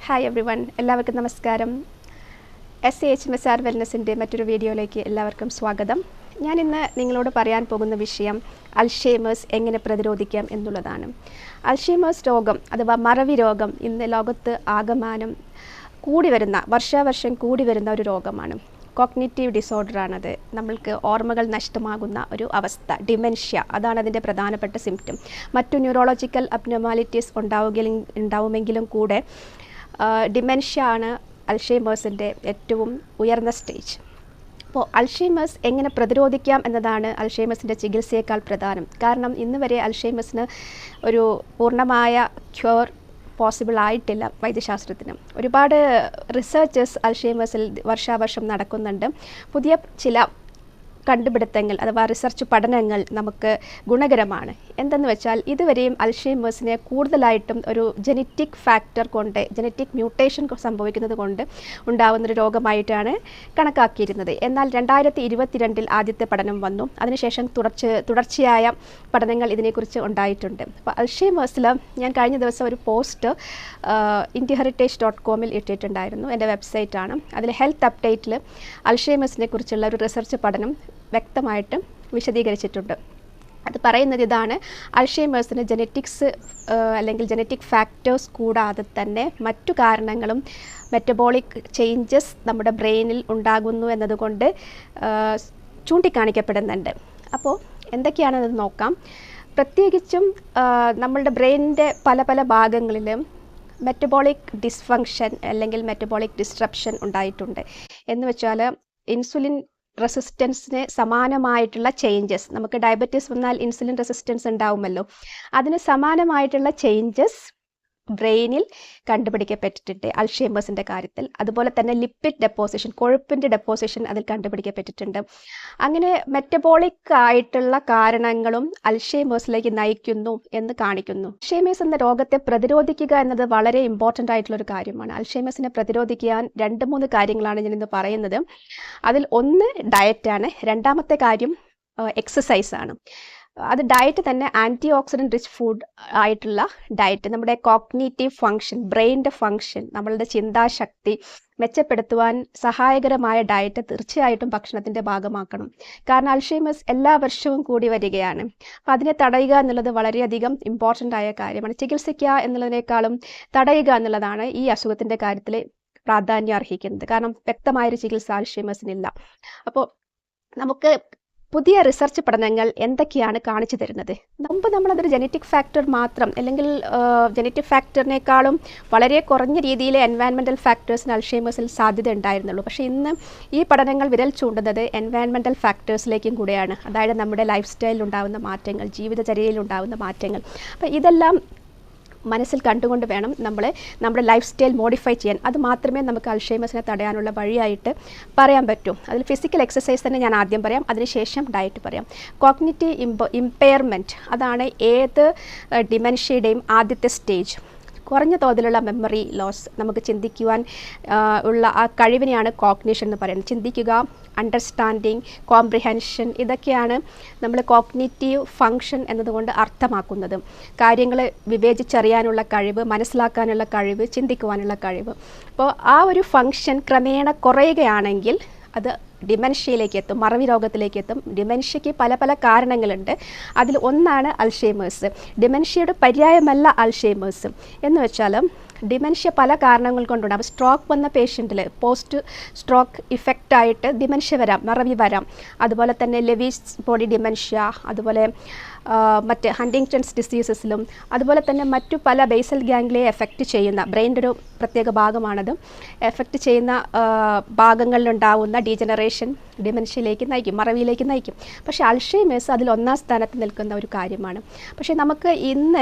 Hi every one, എല്ലാവർക്കും നമസ്കാരം. SAHMSR വെൽനസിൻ്റെ മറ്റൊരു വീഡിയോയിലേക്ക് എല്ലാവർക്കും സ്വാഗതം. ഞാനിന്ന് നിങ്ങളോട് പറയാൻ പോകുന്ന വിഷയം അൽഷൈമേഴ്സ് എങ്ങനെ പ്രതിരോധിക്കാം എന്നുള്ളതാണ്. അൽഷൈമേഴ്സ് രോഗം അഥവാ മറവി രോഗം ഇന്ന് ലോകത്ത് ആകമാനം വർഷാവർഷം കൂടി വരുന്ന ഒരു രോഗമാണ്. കോഗ്നിറ്റീവ് ഡിസോർഡറാണത്. നമ്മൾക്ക് ഓർമ്മകൾ നഷ്ടമാകുന്ന ഒരു അവസ്ഥ, ഡിമെൻഷ്യ, അതാണ് അതിൻ്റെ പ്രധാനപ്പെട്ട സിംറ്റം. മറ്റു ന്യൂറോളജിക്കൽ അബ്നോർമാലിറ്റീസ് ഉണ്ടാവുമെങ്കിലും കൂടെ ഡിമെൻഷ്യ ആണ് അൽഷൈമേഴ്സിൻ്റെ ഏറ്റവും ഉയർന്ന സ്റ്റേജ്. അപ്പോൾ അൽഷൈമേഴ്സ് എങ്ങനെ പ്രതിരോധിക്കാം എന്നതാണ് അൽഷൈമേഴ്സിൻ്റെ ചികിത്സയേക്കാൾ പ്രധാനം. കാരണം ഇന്ന് വരെ അൽഷൈമേഴ്സിന് ഒരു പൂർണ്ണമായ ക്യൂർ പോസിബിൾ ആയിട്ടില്ല വൈദ്യശാസ്ത്രത്തിന്. ഒരുപാട് റിസർച്ചസ് അൽഷൈമേഴ്സിൽ വർഷാവർഷം നടക്കുന്നുണ്ട്. പുതിയ ചില കണ്ടുപിടുത്തങ്ങൾ അഥവാ റിസർച്ച് പഠനങ്ങൾ നമുക്ക് ഗുണകരമാണ്. എന്തെന്ന് വെച്ചാൽ ഇതുവരെയും അൽഷൈമേഴ്സിനെ കൂടുതലായിട്ടും ഒരു ജനറ്റിക് ഫാക്ടർ കൊണ്ട്, ജനറ്റിക് മ്യൂട്ടേഷൻ സംഭവിക്കുന്നത് കൊണ്ട് ഉണ്ടാകുന്നൊരു രോഗമായിട്ടാണ് കണക്കാക്കിയിരുന്നത്. എന്നാൽ 2022 ആദ്യത്തെ പഠനം വന്നു. അതിനുശേഷം തുടർച്ചയായ പഠനങ്ങൾ ഇതിനെക്കുറിച്ച് ഉണ്ടായിട്ടുണ്ട്. അപ്പോൾ അൽഷൈമേഴ്സിൽ ഞാൻ കഴിഞ്ഞ ദിവസം ഒരു പോസ്റ്റ് indiaheritage.com ഇട്ടിട്ടുണ്ടായിരുന്നു. എൻ്റെ വെബ്സൈറ്റാണ്. അതിൽ ഹെൽത്ത് അപ്ഡേറ്റിൽ അൽഷൈമേഴ്സിനെ കുറിച്ചുള്ള ഒരു റിസർച്ച് പഠനം വ്യക്തമായിട്ട് വിശദീകരിച്ചിട്ടുണ്ട്. അത് പറയുന്നത് ഇതാണ്: അൽഷൈമേഴ്സിന് ജനറ്റിക്സ് അല്ലെങ്കിൽ ജനറ്റിക് ഫാക്ടേഴ്സ് കൂടാതെ തന്നെ മറ്റു കാരണങ്ങളും മെറ്റബോളിക് ചേഞ്ചസ് നമ്മുടെ ബ്രെയിനിൽ ഉണ്ടാകുന്നു എന്നതുകൊണ്ട് ചൂണ്ടിക്കാണിക്കപ്പെടുന്നുണ്ട്. അപ്പോൾ എന്തൊക്കെയാണെന്ന് നോക്കാം. പ്രത്യേകിച്ചും നമ്മളുടെ ബ്രെയിനിൻ്റെ പല ഭാഗങ്ങളിലും മെറ്റബോളിക് ഡിസ്ഫങ്ഷൻ അല്ലെങ്കിൽ മെറ്റബോളിക് ഡിസ്ട്രപ്ഷൻ ഉണ്ടായിട്ടുണ്ട്. എന്ന് വെച്ചാൽ ഇൻസുലിൻ റെസിസ്റ്റൻസിന് സമാനമായിട്ടുള്ള ചേഞ്ചസ്, നമുക്ക് ഡയബറ്റീസ് വന്നാൽ ഇൻസുലിൻ റെസിസ്റ്റൻസ് ഉണ്ടാവുമല്ലോ, അതിന് സമാനമായിട്ടുള്ള ചേഞ്ചസ് ബ്രെയിനിൽ കണ്ടുപിടിക്കപ്പെട്ടിട്ടുണ്ട് അൽഷൈമേഴ്സിൻ്റെ കാര്യത്തിൽ. അതുപോലെ തന്നെ ലിപ്പിഡ് ഡെപ്പോസിഷൻ, കൊഴുപ്പിൻ്റെ ഡെപ്പോസിഷൻ അതിൽ കണ്ടുപിടിക്കപ്പെട്ടിട്ടുണ്ട്. അങ്ങനെ മെറ്റബോളിക് ആയിട്ടുള്ള കാരണങ്ങളും അൽഷൈമേഴ്സിലേക്ക് നയിക്കുന്നു എന്ന് കാണിക്കുന്നു. അൽഷൈമേഴ്സ് എന്ന രോഗത്തെ പ്രതിരോധിക്കുക എന്നത് വളരെ ഇമ്പോർട്ടൻ്റ് ആയിട്ടുള്ളൊരു കാര്യമാണ്. അൽഷൈമേഴ്സിനെ പ്രതിരോധിക്കാൻ 2-3 കാര്യങ്ങളാണ് ഞാനിന്ന് പറയുന്നത്. അതിൽ ഒന്ന് ഡയറ്റാണ്, രണ്ടാമത്തെ കാര്യം എക്സസൈസാണ്. അത് ഡയറ്റ് തന്നെ ആൻറ്റി ഓക്സിഡൻറ്റ് റിച്ച് ഫുഡ് ആയിട്ടുള്ള ഡയറ്റ്, നമ്മുടെ കോഗ്നിറ്റീവ് ഫങ്ഷൻ, ബ്രെയിനിൻ്റെ ഫങ്ഷൻ, നമ്മളുടെ ചിന്താശക്തി മെച്ചപ്പെടുത്തുവാൻ സഹായകരമായ ഡയറ്റ് തീർച്ചയായിട്ടും ഭക്ഷണത്തിൻ്റെ ഭാഗമാക്കണം. കാരണം അൽഷൈമേഴ്സ് എല്ലാ വർഷവും കൂടി വരികയാണ്. അപ്പം അതിനെ തടയുക എന്നുള്ളത് വളരെയധികം ഇമ്പോർട്ടൻ്റ് ആയ കാര്യമാണ്. ചികിത്സിക്കുക എന്നുള്ളതിനേക്കാളും തടയുക എന്നുള്ളതാണ് ഈ അസുഖത്തിൻ്റെ കാര്യത്തിൽ പ്രാധാന്യം അർഹിക്കുന്നത്. കാരണം വ്യക്തമായൊരു ചികിത്സ അൽഷൈമേഴ്സിനില്ല. അപ്പോൾ നമുക്ക് പുതിയ റിസർച്ച് പഠനങ്ങൾ എന്തൊക്കെയാണ് കാണിച്ചു തരുന്നത്? മുമ്പ് നമ്മളതൊരു ജനറ്റിക് ഫാക്ടർ മാത്രം, അല്ലെങ്കിൽ ജനറ്റിക് ഫാക്ടറിനേക്കാളും വളരെ കുറഞ്ഞ രീതിയിലെ എൻവയൺമെൻറ്റൽ ഫാക്ടേഴ്സിന് അൽഷൈമേഴ്സിൽ സാധ്യത ഉണ്ടായിരുന്നുള്ളൂ. പക്ഷേ ഇന്ന് ഈ പഠനങ്ങൾ വിരൽ ചൂണ്ടുന്നത് എൻവയൺമെൻറ്റൽ ഫാക്ടേഴ്സിലേക്കും കൂടെയാണ്. അതായത് നമ്മുടെ ലൈഫ് സ്റ്റൈലിൽ ഉണ്ടാകുന്ന മാറ്റങ്ങൾ, ജീവിതചര്യയിൽ ഉണ്ടാകുന്ന മാറ്റങ്ങൾ. അപ്പോൾ ഇതെല്ലാം മനസ്സിൽ കണ്ടുകൊണ്ട് വേണം നമ്മുടെ ലൈഫ് സ്റ്റൈൽ മോഡിഫൈ ചെയ്യാൻ. അത് മാത്രമേ നമുക്ക് അൽഷൈമേഴ്സിനെ തടയാനുള്ള വഴിയായിട്ട് പറയാൻ പറ്റൂ. അതിൽ ഫിസിക്കൽ എക്സസൈസ് തന്നെ ഞാൻ ആദ്യം പറയാം, അതിനുശേഷം ഡയറ്റ് പറയാം. കോഗ്നിറ്റീവ് ഇമ്പയർമെൻറ്റ്, അതാണ് ഏത് ഡിമെൻഷ്യയുടെയും ആദ്യത്തെ സ്റ്റേജ്. കുറഞ്ഞ തോതിലുള്ള മെമ്മറി ലോസ്, നമുക്ക് ചിന്തിക്കുവാൻ ഉള്ള ആ കഴിവിനെയാണ് കോഗ്നിഷൻ എന്ന് പറയുന്നത്. ചിന്തിക്കുക, അണ്ടർസ്റ്റാൻഡിങ്, കോംപ്രിഹെൻഷൻ, ഇതൊക്കെയാണ് നമ്മൾ കോഗ്നിറ്റീവ് ഫങ്ഷൻ എന്നതുകൊണ്ട് അർത്ഥമാക്കുന്നത്. കാര്യങ്ങൾ വിവേചിച്ചറിയാനുള്ള കഴിവ്, മനസ്സിലാക്കാനുള്ള കഴിവ്, ചിന്തിക്കുവാനുള്ള കഴിവ്. അപ്പോൾ ആ ഒരു ഫങ്ഷൻ ക്രമേണ കുറയുകയാണെങ്കിൽ അത് ഡിമെൻഷ്യയിലേക്ക് എത്തും, മറവി രോഗത്തിലേക്ക് എത്തും. ഡിമെൻഷ്യയ്ക്ക് പല കാരണങ്ങളുണ്ട്. അതിൽ ഒന്നാണ് അൽഷൈമേഴ്സ്. ഡിമെൻഷ്യയുടെ പര്യായമല്ല അൽഷൈമേഴ്സ്. എന്ന് വെച്ചാൽ ഡിമെൻഷ്യ പല കാരണങ്ങൾ കൊണ്ടുണ്ടാകും. സ്ട്രോക്ക് വന്ന പേഷ്യൻറ്റിൽ പോസ്റ്റ് സ്ട്രോക്ക് ഇഫക്റ്റായിട്ട് ഡിമെൻഷ്യ വരാം, മറവി വരാം. അതുപോലെ തന്നെ ലെവീസ് ബോഡി ഡിമെൻഷ്യ, അതുപോലെ മറ്റ് ഹണ്ടിങ്ടൺസ് ഡിസീസസിലും, അതുപോലെ തന്നെ മറ്റു പല ബേസൽ ഗാംഗ്ലിയെ എഫക്റ്റ് ചെയ്യുന്ന, ബ്രെയിൻ്റെ ഒരു പ്രത്യേക ഭാഗമാണത്, എഫക്റ്റ് ചെയ്യുന്ന ഭാഗങ്ങളിലുണ്ടാവുന്ന ഡീജനറേഷൻ ഡിമെൻഷ്യയിലേക്ക് നയിക്കും, മറവിയിലേക്ക് നയിക്കും. പക്ഷേ അൽഷൈമേഴ്സ് അതിൽ 1-ാം സ്ഥാനത്ത് നിൽക്കുന്ന ഒരു കാര്യമാണ്. പക്ഷേ നമുക്ക്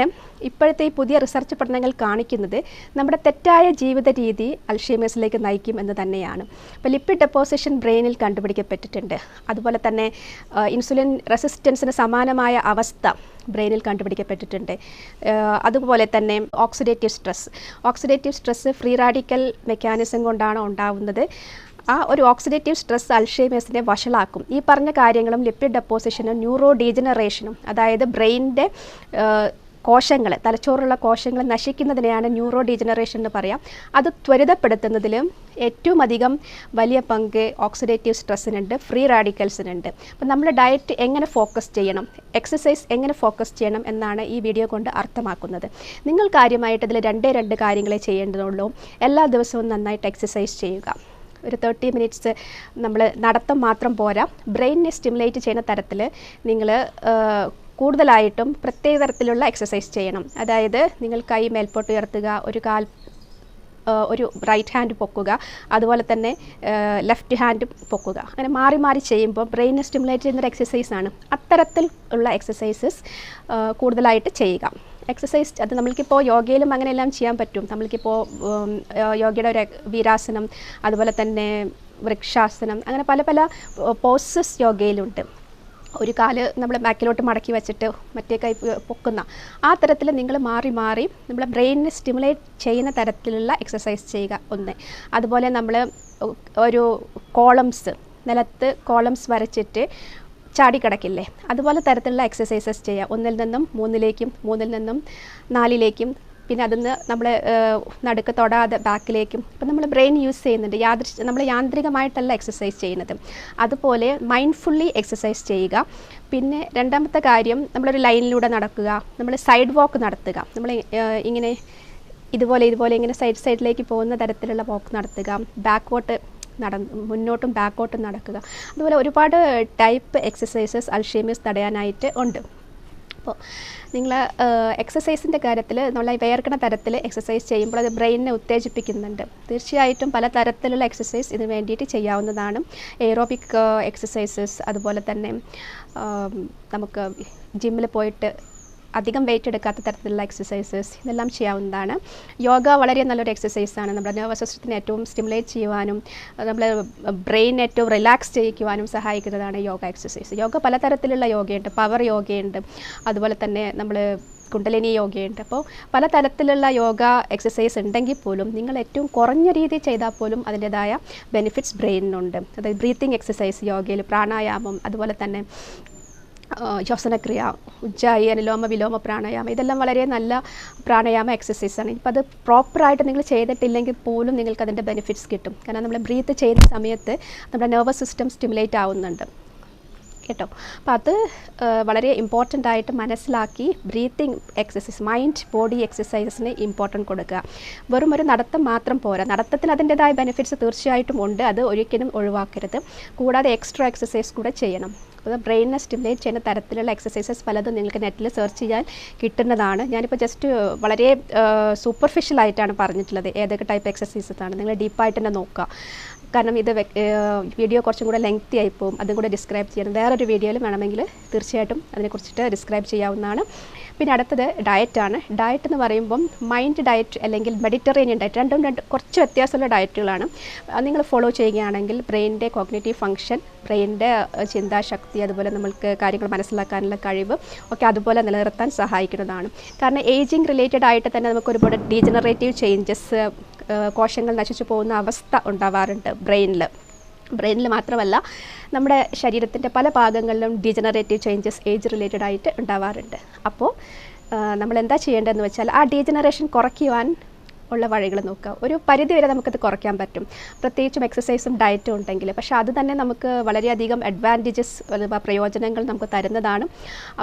ഇപ്പോഴത്തെ ഈ പുതിയ റിസർച്ച് പഠനങ്ങൾ കാണിക്കുന്നത് നമ്മുടെ തെറ്റായ ജീവിത രീതി അൽഷൈമേഴ്സിലേക്ക് നയിക്കും എന്ന് തന്നെയാണ്. അപ്പോൾ ലിപ്പിഡ് ഡെപ്പോസിഷൻ ബ്രെയിനിൽ കണ്ടുപിടിക്കപ്പെട്ടിട്ടുണ്ട്. അതുപോലെ തന്നെ ഇൻസുലിൻ റെസിസ്റ്റൻസിന് സമാനമായ അവസ്ഥ ബ്രെയിനിൽ കണ്ടുപിടിക്കപ്പെട്ടിട്ടുണ്ട്. അതുപോലെ തന്നെ oxidative stress free radical mechanism കൊണ്ടാണ് ഉണ്ടാവുന്നത്. ആ ഒരു ഓക്സിഡേറ്റീവ് സ്ട്രെസ് അൽഷൈമേഴ്സിനെ വഷളാക്കും. ഈ പറഞ്ഞ കാര്യങ്ങളും ലിപ്പിഡ് ഡെപ്പോസിഷനും ന്യൂറോ ഡീജനറേഷനും, അതായത് ബ്രെയിനിൻ്റെ കോശങ്ങൾ, തലച്ചോറുള്ള കോശങ്ങൾ നശിക്കുന്നതിനെയാണ് ന്യൂറോ ഡീജനറേഷൻ എന്ന് പറയാം. അത് ത്വരിതപ്പെടുത്തുന്നതിൽ ഏറ്റവും അധികം വലിയ പങ്ക് ഓക്സിഡേറ്റീവ് സ്ട്രെസ്സിനുണ്ട്, ഫ്രീ റാഡിക്കൽസിനുണ്ട്. അപ്പോൾ നമ്മൾ ഡയറ്റ് എങ്ങനെ ഫോക്കസ് ചെയ്യണം, എക്സസൈസ് എങ്ങനെ ഫോക്കസ് ചെയ്യണം എന്നാണ് ഈ വീഡിയോ കൊണ്ട് അർത്ഥമാക്കുന്നത്. നിങ്ങൾ കാര്യമായിട്ട് ഇതിൽ രണ്ട് കാര്യങ്ങളെ ചെയ്യേണ്ടതുള്ളൂ. എല്ലാ ദിവസവും നന്നായിട്ട് എക്സസൈസ് ചെയ്യുക. ഒരു 30 മിനിറ്റ്സ് നമ്മൾ നടത്തം മാത്രം പോരാ, ബ്രെയിനിനെ സ്റ്റിമുലേറ്റ് ചെയ്യുന്ന തരത്തിൽ നിങ്ങൾ കൂടുതലായിട്ടും പ്രത്യേക തരത്തിലുള്ള എക്സസൈസ് ചെയ്യണം. അതായത് നിങ്ങൾ കൈ മേൽപോട്ട് ഉയർത്തുക, ഒരു റൈറ്റ് ഹാൻഡ് പൊക്കുക, അതുപോലെ തന്നെ ലെഫ്റ്റ് ഹാൻഡ് പൊക്കുക. അങ്ങനെ മാറി മാറി ചെയ്യുമ്പോൾ ബ്രെയിനെ സ്റ്റിമുലേറ്റ് ചെയ്യുന്നൊരു എക്സസൈസാണ്. അത്തരത്തിൽ ഉള്ള എക്സസൈസസ് കൂടുതലായിട്ട് ചെയ്യുക. എക്സസൈസ് അത് നമ്മൾക്കിപ്പോൾ യോഗയിലും അങ്ങനെയെല്ലാം ചെയ്യാൻ പറ്റും. നമ്മൾക്കിപ്പോൾ യോഗയുടെ ഒരു വീരാസനം, അതുപോലെ തന്നെ വൃക്ഷാസനം, അങ്ങനെ പല പല പോസസ് യോഗയിലുണ്ട്. ഒരു കാല് നമ്മൾ ബാക്കിലോട്ട് മടക്കി വെച്ചിട്ട് മറ്റേ കൈ പൊക്കുന്ന ആ തരത്തിൽ നിങ്ങൾ മാറി മാറി നമ്മളെ ബ്രെയിനിനെ സ്റ്റിമുലേറ്റ് ചെയ്യുന്ന തരത്തിലുള്ള എക്സസൈസ് ചെയ്യുക ഒന്ന്. അതുപോലെ നമ്മൾ ഒരു കോളംസ്, നിലത്ത് കോളംസ് വരച്ചിട്ട് ചാടിക്കിടക്കില്ലേ, അതുപോലെ തരത്തിലുള്ള എക്സസൈസസ് ചെയ്യുക. 1 ൽ നിന്നും 3ലേക്കും, 3 ൽ നിന്നും 4ലേക്കും, പിന്നെ അതിന്ന് നമ്മൾ നടുക്ക് തൊടാതെ ബാക്കിലേക്കും. ഇപ്പം നമ്മൾ ബ്രെയിൻ യൂസ് ചെയ്യുന്നുണ്ട്, നമ്മൾ യാന്ത്രികമായിട്ടല്ല എക്സസൈസ് ചെയ്യുന്നത്. അതുപോലെ മൈൻഡ്ഫുള്ളി എക്സസൈസ് ചെയ്യുക. പിന്നെ രണ്ടാമത്തെ കാര്യം, നമ്മളൊരു ലൈനിലൂടെ നടക്കുക, നമ്മൾ സൈഡ് വാക്ക് നടത്തുക. നമ്മൾ ഇങ്ങനെ ഇതുപോലെ ഇങ്ങനെ സൈഡിലേക്ക് പോകുന്ന തരത്തിലുള്ള വാക്ക് നടത്തുക. മുന്നോട്ടും ബാക്കോട്ടും നടക്കുക. അതുപോലെ ഒരുപാട് ടൈപ്പ് എക്സസൈസസ് അൽഷീമേഴ്സ് തടയാനായിട്ട് ഉണ്ട്. അപ്പോൾ നിങ്ങൾ എക്സസൈസിൻ്റെ കാര്യത്തിൽ നമ്മൾ വിയർക്കണ തരത്തിൽ എക്സസൈസ് ചെയ്യുമ്പോൾ അത് ബ്രെയിനിനെ ഉത്തേജിപ്പിക്കുന്നുണ്ട്. തീർച്ചയായിട്ടും പല തരത്തിലുള്ള എക്സസൈസ് ഇതിന് വേണ്ടിയിട്ട് ചെയ്യാവുന്നതാണ്. എയറോബിക് എക്സസൈസസ്, അതുപോലെ തന്നെ നമുക്ക് ജിമ്മിൽ പോയിട്ട് അധികം വെയിറ്റ് എടുക്കാത്ത തരത്തിലുള്ള എക്സസൈസസ്, ഇതെല്ലാം ചെയ്യാവുന്നതാണ്. യോഗ വളരെ നല്ലൊരു എക്സസൈസാണ്. നമ്മുടെ നെർവസ് സിസ്റ്റത്തിനെ ഏറ്റവും സ്റ്റിമുലേറ്റ് ചെയ്യുവാനും നമ്മളെ ബ്രെയിൻ ഏറ്റവും റിലാക്സ് ചെയ്യിക്കുവാനും സഹായിക്കുന്നതാണ് യോഗ എക്സസൈസ്. യോഗ പലതരത്തിലുള്ള യോഗയുണ്ട്, പവർ യോഗയുണ്ട്, അതുപോലെ തന്നെ നമ്മൾ കുണ്ടലിനി യോഗയുണ്ട്. അപ്പോൾ പല തരത്തിലുള്ള യോഗ എക്സസൈസ് ഉണ്ടെങ്കിൽ പോലും നിങ്ങൾ ഏറ്റവും കുറഞ്ഞ രീതിയിൽ ചെയ്താൽ പോലും അതിൻ്റെതായ ബെനിഫിറ്റ്സ് ബ്രെയിനിനുണ്ട്. അതായത് ബ്രീത്തിങ് എക്സസൈസ് യോഗയിൽ, പ്രാണായാമം, അതുപോലെ തന്നെ ശ്വസനക്രിയ, ഉജ്ജായി, അനുലോമ വിലോമ പ്രാണായാമം, ഇതെല്ലാം വളരെ നല്ല പ്രാണായാമ എക്സസൈസാണ്. ഇപ്പോൾ അത് പ്രോപ്പറായിട്ട് നിങ്ങൾ ചെയ്തിട്ടില്ലെങ്കിൽ പോലും നിങ്ങൾക്ക് അതിൻ്റെ ബെനിഫിറ്റ്സ് കിട്ടും. കാരണം നമ്മൾ ബ്രീത്ത് ചെയ്യുന്ന സമയത്ത് നമ്മുടെ നെർവസ് സിസ്റ്റം സ്റ്റിമുലേറ്റ് ആവുന്നുണ്ട് കേട്ടോ. അപ്പോൾ അത് വളരെ ഇമ്പോർട്ടൻ്റ് ആയിട്ട് മനസ്സിലാക്കി ബ്രീത്തിങ് എക്സസൈസ്, മൈൻഡ് ബോഡി എക്സസൈസസിന് ഇമ്പോർട്ടൻറ്റ് കൊടുക്കുക. വെറും ഒരു നടത്തം മാത്രം പോരാ, നടത്തത്തിന് അതിൻ്റെതായ ബെനിഫിറ്റ്സ് തീർച്ചയായിട്ടും ഉണ്ട്, അത് ഒരിക്കലും ഒഴിവാക്കരുത്. കൂടാതെ എക്സ്ട്രാ എക്സസൈസ് കൂടെ ചെയ്യണം. അപ്പോൾ ബ്രെയിനിനെ സ്റ്റിമുലേറ്റ് ചെയ്യുന്ന തരത്തിലുള്ള എക്സസൈസസ് പലതും നിങ്ങൾക്ക് നെറ്റിൽ സെർച്ച് ചെയ്യാൻ കിട്ടുന്നതാണ്. ഞാനിപ്പോൾ ജസ്റ്റ് വളരെ സൂപ്പർഫിഷ്യലായിട്ടാണ് പറഞ്ഞിട്ടുള്ളത് ഏതൊക്കെ ടൈപ്പ് എക്സസൈസസ് ആണ്. നിങ്ങൾ ഡീപ്പായിട്ട് തന്നെ നോക്കുക. കാരണം ഇത് വീഡിയോ കുറച്ചും കൂടെ ലെങ്തി ആയിപ്പോവും, അതും കൂടെ ഡിസ്ക്രൈബ് ചെയ്യണം. വേറൊരു വീഡിയോയിൽ വേണമെങ്കിൽ തീർച്ചയായിട്ടും അതിനെക്കുറിച്ചിട്ട് ഡിസ്ക്രൈബ് ചെയ്യാവുന്നതാണ്. പിന്നെ അടുത്തത് ഡയറ്റാണ്. ഡയറ്റ് എന്ന് പറയുമ്പം മൈൻഡ് ഡയറ്റ് അല്ലെങ്കിൽ മെഡിറ്ററേനിയൻ ഡയറ്റ്, രണ്ടും കുറച്ച് വ്യത്യാസമുള്ള ഡയറ്റുകളാണ്. നിങ്ങൾ ഫോളോ ചെയ്യുകയാണെങ്കിൽ ബ്രെയിനിൻ്റെ കോഗ്നിറ്റീവ് ഫങ്ഷൻ, ബ്രെയിനിൻ്റെ ചിന്താശക്തി, അതുപോലെ നമ്മൾക്ക് കാര്യങ്ങൾ മനസ്സിലാക്കാനുള്ള കഴിവ് ഒക്കെ അതുപോലെ നിലനിർത്താൻ സഹായിക്കുന്നതാണ്. കാരണം ഏജിങ് റിലേറ്റഡ് ആയിട്ട് തന്നെ നമുക്ക് ഒരുപാട് ഡീജനറേറ്റീവ് ചേഞ്ചസ്, കോശങ്ങൾ നശിച്ചു പോകുന്ന അവസ്ഥ ഉണ്ടാവാറുണ്ട് ബ്രെയിനിൽ മാത്രമല്ല നമ്മുടെ ശരീരത്തിൻ്റെ പല ഭാഗങ്ങളിലും ഡീജനറേറ്റീവ് ചേഞ്ചസ് ഏജ് റിലേറ്റഡ് ആയിട്ട് ഉണ്ടാവാറുണ്ട്. അപ്പോൾ നമ്മൾ എന്താ ചെയ്യേണ്ടതെന്ന് വെച്ചാൽ ആ ഡീജനറേഷൻ കുറയ്ക്കുവാൻ ഉള്ള വഴികൾ നോക്കുക. ഒരു പരിധിവരെ നമുക്കത് കുറയ്ക്കാൻ പറ്റും, പ്രത്യേകിച്ചും എക്സസൈസും ഡയറ്റും ഉണ്ടെങ്കിൽ. പക്ഷേ അത് തന്നെ നമുക്ക് വളരെയധികം അഡ്വാൻറ്റേജസ്, പ്രയോജനങ്ങൾ നമുക്ക് തരുന്നതാണ്.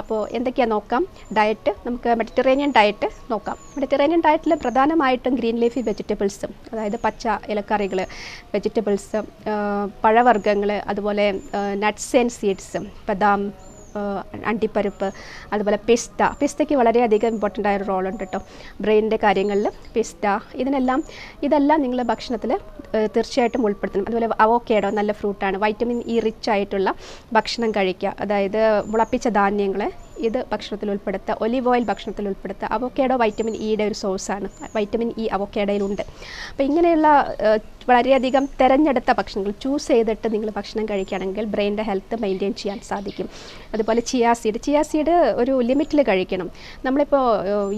അപ്പോൾ എന്തൊക്കെയാണ് നോക്കാം. ഡയറ്റ്, നമുക്ക് മെഡിറ്ററേനിയൻ ഡയറ്റ് നോക്കാം. മെഡിറ്ററേനിയൻ ഡയറ്റിൽ പ്രധാനമായിട്ടും ഗ്രീൻ ലീഫി വെജിറ്റബിൾസും, അതായത് പച്ച ഇലക്കറികൾ, വെജിറ്റബിൾസ്, പഴവർഗ്ഗങ്ങൾ, അതുപോലെ നട്ട്സ് ആൻഡ് സീഡ്സ്, ബദാം, അണ്ടിപ്പരിപ്പ്, അതുപോലെ പിസ്തയ്ക്ക് വളരെയധികം ഇമ്പോർട്ടൻ്റ് ആയൊരു റോളുണ്ട് കേട്ടോ ബ്രെയിനിൻ്റെ കാര്യങ്ങളിൽ. ഇതെല്ലാം നിങ്ങൾ ഭക്ഷണത്തിൽ തീർച്ചയായിട്ടും ഉൾപ്പെടുത്തണം. അതുപോലെ അവോക്കാഡോ നല്ല ഫ്രൂട്ടാണ്, വൈറ്റമിൻ ഇ റിച്ച് ആയിട്ടുള്ള ഭക്ഷണം കഴിക്കുക. അതായത് മുളപ്പിച്ച ധാന്യങ്ങൾ ഇത് ഭക്ഷണത്തിൽ ഉൾപ്പെടുത്തുക, ഒലിവ് ഓയിൽ ഭക്ഷണത്തിൽ ഉൾപ്പെടുത്തുക. അവോക്കാഡോ വൈറ്റമിൻ ഇയുടെ ഒരു സോഴ്സാണ്, വൈറ്റമിൻ ഇ അവോക്കാഡോയിലുണ്ട്. അപ്പോൾ ഇങ്ങനെയുള്ള വളരെയധികം തിരഞ്ഞെടുത്ത ഭക്ഷണങ്ങൾ ചൂസ് ചെയ്തിട്ട് നിങ്ങൾ ഭക്ഷണം കഴിക്കുകയാണെങ്കിൽ ബ്രെയിനിൻ്റെ ഹെൽത്ത് മെയിൻറ്റെയിൻ ചെയ്യാൻ സാധിക്കും. അതുപോലെ ചിയാ സീഡ് ഒരു ലിമിറ്റിൽ കഴിക്കണം. നമ്മളിപ്പോൾ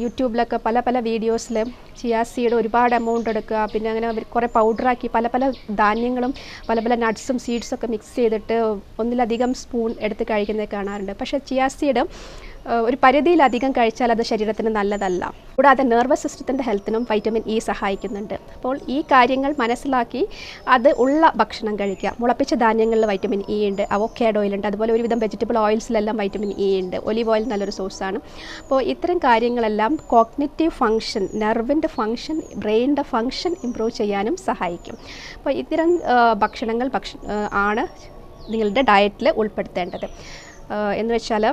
യൂട്യൂബിലൊക്കെ പല വീഡിയോസിൽ ചിയാ സീഡ് ഒരുപാട് എമൗണ്ട് എടുക്കുക, പിന്നെ അങ്ങനെ കുറേ പൗഡറാക്കി പല ധാന്യങ്ങളും പല നട്ട്സും സീഡ്സൊക്കെ മിക്സ് ചെയ്തിട്ട് ഒന്നിലധികം സ്പൂൺ എടുത്ത് കഴിക്കുന്നത് കാണാറുണ്ട്. പക്ഷേ ചിയാ സീഡ് ഒരു പരിധിയിലധികം കഴിച്ചാൽ അത് ശരീരത്തിന് നല്ലതല്ല. കൂടാതെ നെർവസ് സിസ്റ്റത്തിൻ്റെ ഹെൽത്തിനും വൈറ്റമിൻ ഇ സഹായിക്കുന്നുണ്ട്. അപ്പോൾ ഈ കാര്യങ്ങൾ മനസ്സിലാക്കി അത് ഉള്ള ഭക്ഷണം കഴിക്കുക. മുളപ്പിച്ച ധാന്യങ്ങളിൽ വൈറ്റമിൻ ഇ ഉണ്ട്, അവോക്കാഡോയിലുണ്ട്, അതുപോലെ ഒരുവിധം വെജിറ്റബിൾ ഓയിൽസിലെല്ലാം വൈറ്റമിൻ ഇ ഉണ്ട്, ഒലിവ് ഓയിൽ നല്ലൊരു സോഴ്സാണ്. അപ്പോൾ ഇത്തരം കാര്യങ്ങളെല്ലാം കോഗ്നിറ്റീവ് ഫങ്ഷൻ, നെർവിൻ്റെ ഫങ്ഷൻ, ബ്രെയിനിൻ്റെ ഫങ്ഷൻ ഇമ്പ്രൂവ് ചെയ്യാനും സഹായിക്കും. അപ്പോൾ ഇത്തരം ഭക്ഷണങ്ങൾ ആണ് നിങ്ങളുടെ ഡയറ്റിൽ ഉൾപ്പെടുത്തേണ്ടത്. എന്ന് വെച്ചാൽ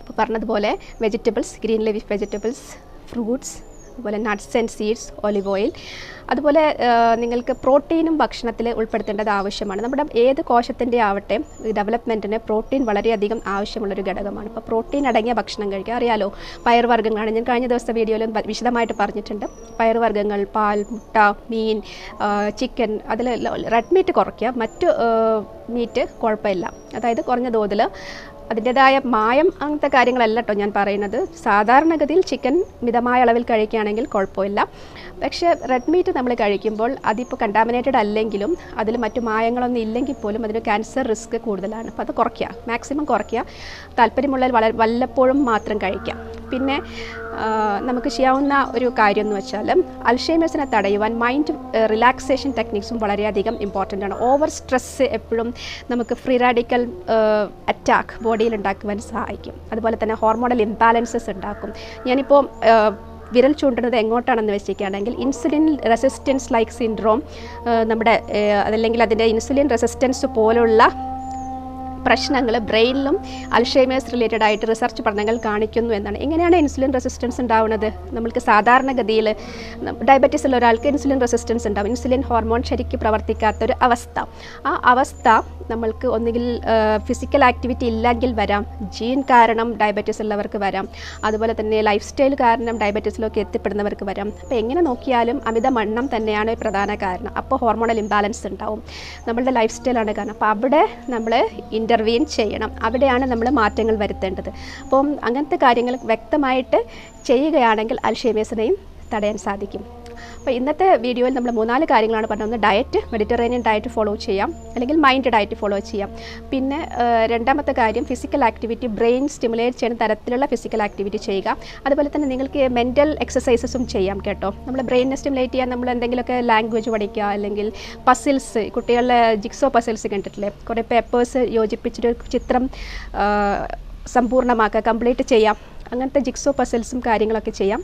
ഇപ്പോൾ പറഞ്ഞതുപോലെ vegetables, green leaf vegetables, fruits, അതുപോലെ nuts and seeds, olive oil, അതുപോലെ നിങ്ങൾക്ക് പ്രോട്ടീനും ഭക്ഷണത്തിൽ ഉൾപ്പെടുത്തേണ്ടത് ആവശ്യമാണ്. നമ്മുടെ ഏത് കോശത്തിൻ്റെ ആവട്ടെ ഡെവലപ്മെൻറ്റിന് പ്രോട്ടീൻ വളരെയധികം ആവശ്യമുള്ളൊരു ഘടകമാണ്. അപ്പോൾ പ്രോട്ടീൻ അടങ്ങിയ ഭക്ഷണം കഴിക്കുക. അറിയാലോ, പയറുവർഗ്ഗങ്ങളാണ്, ഞാൻ കഴിഞ്ഞ ദിവസത്തെ വീഡിയോയിലും വിശദമായിട്ട് പറഞ്ഞിട്ടുണ്ട്. പയറുവർഗ്ഗങ്ങൾ, പാൽ, മുട്ട, മീൻ, ചിക്കൻ, അതിൽ റെഡ് മീറ്റ് കുറയ്ക്കുക. മറ്റു മീറ്റ് കുഴപ്പമില്ല, അതായത് കുറഞ്ഞ തോതിൽ. അതിൻ്റേതായ മായം അങ്ങനത്തെ കാര്യങ്ങളല്ല കേട്ടോ ഞാൻ പറയുന്നത്. സാധാരണഗതിയിൽ ചിക്കൻ മിതമായ അളവിൽ കഴിക്കുകയാണെങ്കിൽ കുഴപ്പമില്ല. പക്ഷേ റെഡ് മീറ്റ് നമ്മൾ കഴിക്കുമ്പോൾ അതിപ്പോൾ കണ്ടാമിനേറ്റഡ് അല്ലെങ്കിലും അതിൽ മറ്റു മായങ്ങളൊന്നും ഇല്ലെങ്കിൽ പോലും അതിന് ക്യാൻസർ റിസ്ക് കൂടുതലാണ്. അപ്പോൾ അത് കുറയ്ക്കുക, മാക്സിമം കുറയ്ക്കുക. താല്പര്യമുള്ളതിൽ വല്ലപ്പോഴും മാത്രം കഴിക്കാം. പിന്നെ നമുക്ക് ചെയ്യാവുന്ന ഒരു കാര്യം എന്ന് വെച്ചാൽ അൽഷൈമേഴ്സിനെ തടയുവാൻ മൈൻഡ് റിലാക്സേഷൻ ടെക്നിക്സും വളരെയധികം ഇമ്പോർട്ടൻ്റ് ആണ്. ഓവർ സ്ട്രെസ്സ് എപ്പോഴും നമുക്ക് ഫ്രീ റാഡിക്കൽ അറ്റാക്ക് ബോഡിയിൽ ഉണ്ടാക്കുവാൻ സഹായിക്കും. അതുപോലെ തന്നെ ഹോർമോണൽ ഇംബാലൻസസ് ഉണ്ടാക്കും. ഞാനിപ്പോൾ വിരൽ ചൂണ്ടുന്നത് എങ്ങോട്ടാണെന്ന് വെച്ചിരിക്കുകയാണെങ്കിൽ ഇൻസുലിൻ റെസിസ്റ്റൻസ് ലൈക്ക് സിൻഡ്രോം, നമ്മുടെ അതല്ലെങ്കിൽ അതിൻ്റെ ഇൻസുലിൻ റെസിസ്റ്റൻസ് പോലുള്ള പ്രശ്നങ്ങൾ ബ്രെയിനിലും അൽഷൈമേഴ്സ് റിലേറ്റഡ് ആയിട്ട് റിസർച്ച് പഠനങ്ങൾ കാണിക്കുന്നു എന്നാണ്. എങ്ങനെയാണ് ഇൻസുലിൻ റെസിസ്റ്റൻസ് ഉണ്ടാവുന്നത്? നമ്മൾക്ക് സാധാരണഗതിയിൽ ഡയബറ്റീസ് ഉള്ള ഒരാൾക്ക് ഇൻസുലിൻ റെസിസ്റ്റൻസ് ഉണ്ടാവും. ഇൻസുലിൻ ഹോർമോൺ ശരിക്കും പ്രവർത്തിക്കാത്തൊരു അവസ്ഥ. ആ അവസ്ഥ നമ്മൾക്ക് ഒന്നുകിൽ ഫിസിക്കൽ ആക്ടിവിറ്റി ഇല്ലെങ്കിൽ വരാം, ജീൻ കാരണം ഡയബറ്റീസ് ഉള്ളവർക്ക് വരാം, അതുപോലെ തന്നെ ലൈഫ് സ്റ്റൈൽ കാരണം ഡയബറ്റീസിലേക്ക് എത്തിപ്പെടുന്നവർക്ക് വരാം. അപ്പോൾ എങ്ങനെ നോക്കിയാലും അമിതവണ്ണം തന്നെയാണ് പ്രധാന കാരണം. അപ്പോൾ ഹോർമോണൽ ഇംബാലൻസ് ഉണ്ടാവും, നമ്മളുടെ ലൈഫ് സ്റ്റൈലാണ് കാരണം. അപ്പോൾ അവിടെ നമ്മൾ ഇൻ്റർവീൻ ചെയ്യണം, അവിടെയാണ് നമ്മൾ മാറ്റങ്ങൾ വരുത്തേണ്ടത്. അപ്പം അങ്ങനത്തെ കാര്യങ്ങൾ വ്യക്തമായിട്ട് ചെയ്യുകയാണെങ്കിൽ അൽഷൈമേഴ്സിനെയും തടയാൻ സാധിക്കും. അപ്പോൾ ഇന്നത്തെ വീഡിയോയിൽ നമ്മൾ 3-4 കാര്യങ്ങളാണ് പറഞ്ഞത്. ഒന്ന് ഡയറ്റ്, മെഡിറ്ററേനിയൻ ഡയറ്റ് ഫോളോ ചെയ്യാം, അല്ലെങ്കിൽ മൈൻഡ് ഡയറ്റ് ഫോളോ ചെയ്യാം. പിന്നെ രണ്ടാമത്തെ കാര്യം ഫിസിക്കൽ ആക്ടിവിറ്റി, ബ്രെയിൻ സ്റ്റിമുലേറ്റ് ചെയ്യുന്ന തരത്തിലുള്ള ഫിസിക്കൽ ആക്ടിവിറ്റി ചെയ്യുക. അതുപോലെ തന്നെ നിങ്ങൾക്ക് മെൻ്റൽ എക്സസൈസസും ചെയ്യാം കേട്ടോ. നമ്മൾ ബ്രെയിനിനെ സ്റ്റിമുലേറ്റ് ചെയ്യാൻ നമ്മൾ എന്തെങ്കിലുമൊക്കെ ലാംഗ്വേജ് പഠിക്കുക, അല്ലെങ്കിൽ പസിൽസ്, കുട്ടികളുടെ ജിക്സോ പസിൽസ് കണ്ടിട്ടില്ലേ, കുറേ പേപ്പേഴ്സ് യോജിപ്പിച്ചിട്ട് ചിത്രം സമ്പൂർണ്ണമാക്കുക, കംപ്ലീറ്റ് ചെയ്യാം. അങ്ങനത്തെ ജിക്സോ പസിൽസും കാര്യങ്ങളൊക്കെ ചെയ്യാം.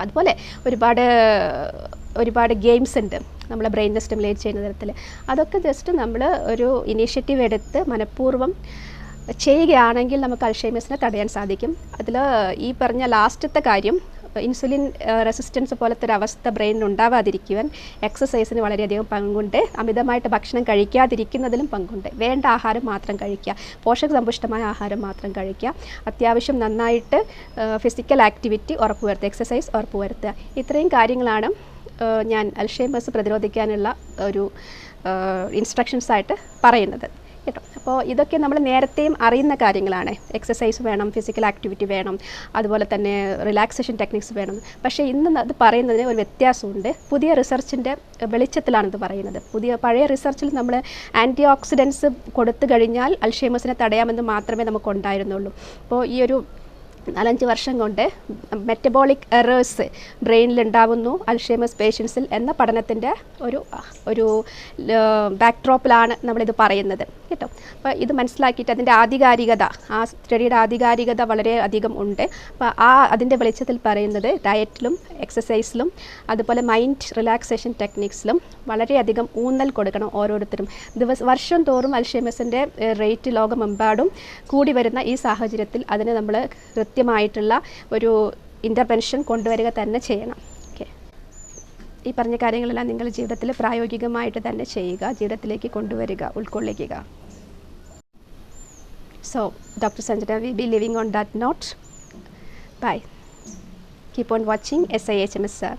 അതുപോലെ ഒരുപാട് ഗെയിംസ് ഉണ്ട് നമ്മളെ ബ്രെയിനിനെ സ്റ്റിമുലേറ്റ് ചെയ്യുന്ന തരത്തിൽ. അതൊക്കെ ജസ്റ്റ് നമ്മൾ ഒരു ഇനീഷ്യേറ്റീവ് എടുത്ത് മനഃപൂർവ്വം ചെയ്യുകയാണെങ്കിൽ നമുക്ക് അൽഷൈമേഴ്സിനെ തടയാൻ സാധിക്കും. അതിൽ ഈ പറഞ്ഞ ലാസ്റ്റത്തെ കാര്യം, ഇൻസുലിൻ റെസിസ്റ്റൻസ് പോലത്തെ ഒരു അവസ്ഥ ബ്രെയിനിൽ ഉണ്ടാവാതിരിക്കുവാൻ എക്സസൈസിന് വളരെയധികം പങ്കുണ്ട്. അമിതമായിട്ട് ഭക്ഷണം കഴിക്കാതിരിക്കുന്നതിലും പങ്കുണ്ട്. വേണ്ട ആഹാരം മാത്രം കഴിക്കുക, പോഷകസമ്പുഷ്ടമായ ആഹാരം മാത്രം കഴിക്കുക. അത്യാവശ്യം നന്നായിട്ട് ഫിസിക്കൽ ആക്ടിവിറ്റി ഉറപ്പുവരുത്തുക, എക്സസൈസ് ഉറപ്പുവരുത്തുക. ഇത്രയും കാര്യങ്ങളാണ് ഞാൻ അൽഷൈമേഴ്സ് പ്രതിരോധിക്കാനുള്ള ഒരു ഇൻസ്ട്രക്ഷൻസായിട്ട് പറയുന്നത് കേട്ടോ. അപ്പോൾ ഇതൊക്കെ നമ്മൾ നേരത്തെയും അറിയുന്ന കാര്യങ്ങളാണ്. എക്സസൈസ് വേണം, ഫിസിക്കൽ ആക്ടിവിറ്റി വേണം, അതുപോലെ തന്നെ റിലാക്സേഷൻ ടെക്നിക്സ് വേണം. പക്ഷേ ഇന്ന് അത് പറയുന്നതിന് ഒരു വ്യത്യാസമുണ്ട്. പുതിയ റിസർച്ചിൻ്റെ വെളിച്ചത്തിലാണിത് പറയുന്നത്. പഴയ റിസർച്ചിൽ നമ്മൾ ആൻറ്റി ഓക്സിഡൻസ് കൊടുത്തു കഴിഞ്ഞാൽ അൽഷൈമേഴ്സിനെ തടയാമെന്ന് മാത്രമേ നമുക്കുണ്ടായിരുന്നുള്ളൂ. അപ്പോൾ ഈ ഒരു 4-5 വർഷം കൊണ്ട് മെറ്റബോളിക് എറേഴ്സ് ബ്രെയിനിലുണ്ടാവുന്നു അൽഷൈമേഴ്സ് പേഷ്യൻസിൽ എന്ന പഠനത്തിൻ്റെ ഒരു ബാക്ക്ഡ്രോപ്പിലാണ് നമ്മളിത് പറയുന്നത് കേട്ടോ. അപ്പോൾ ഇത് മനസ്സിലാക്കിയിട്ട് അതിൻ്റെ ആധികാരികത, ആ സ്റ്റഡിയുടെ ആധികാരികത വളരെ അധികം ഉണ്ട്. അപ്പോൾ അതിൻ്റെ വെളിച്ചത്തിൽ പറയുന്നത് ഡയറ്റിലും എക്സസൈസിലും അതുപോലെ മൈൻഡ് റിലാക്സേഷൻ ടെക്നിക്സിലും വളരെയധികം ഊന്നൽ കൊടുക്കണം ഓരോരുത്തരും. വർഷം തോറും അൽഷൈമേഴ്സിൻ്റെ റേറ്റ് ലോകമെമ്പാടും കൂടി വരുന്ന ഈ സാഹചര്യത്തിൽ അതിന് നമ്മൾ കൃത്യമായിട്ടുള്ള ഒരു ഇൻ്റർവെൻഷൻ കൊണ്ടുവരിക തന്നെ ചെയ്യണം. ഓക്കെ, ഈ പറഞ്ഞ കാര്യങ്ങളെല്ലാം നിങ്ങൾ ജീവിതത്തിൽ പ്രായോഗികമായിട്ട് തന്നെ ചെയ്യുക, ജീവിതത്തിലേക്ക് കൊണ്ടുവരിക, ഉൾക്കൊള്ളിക്കുക. So, Dr. Sanjana will be leaving on that note. Bye. Keep on watching SIHMS, sir.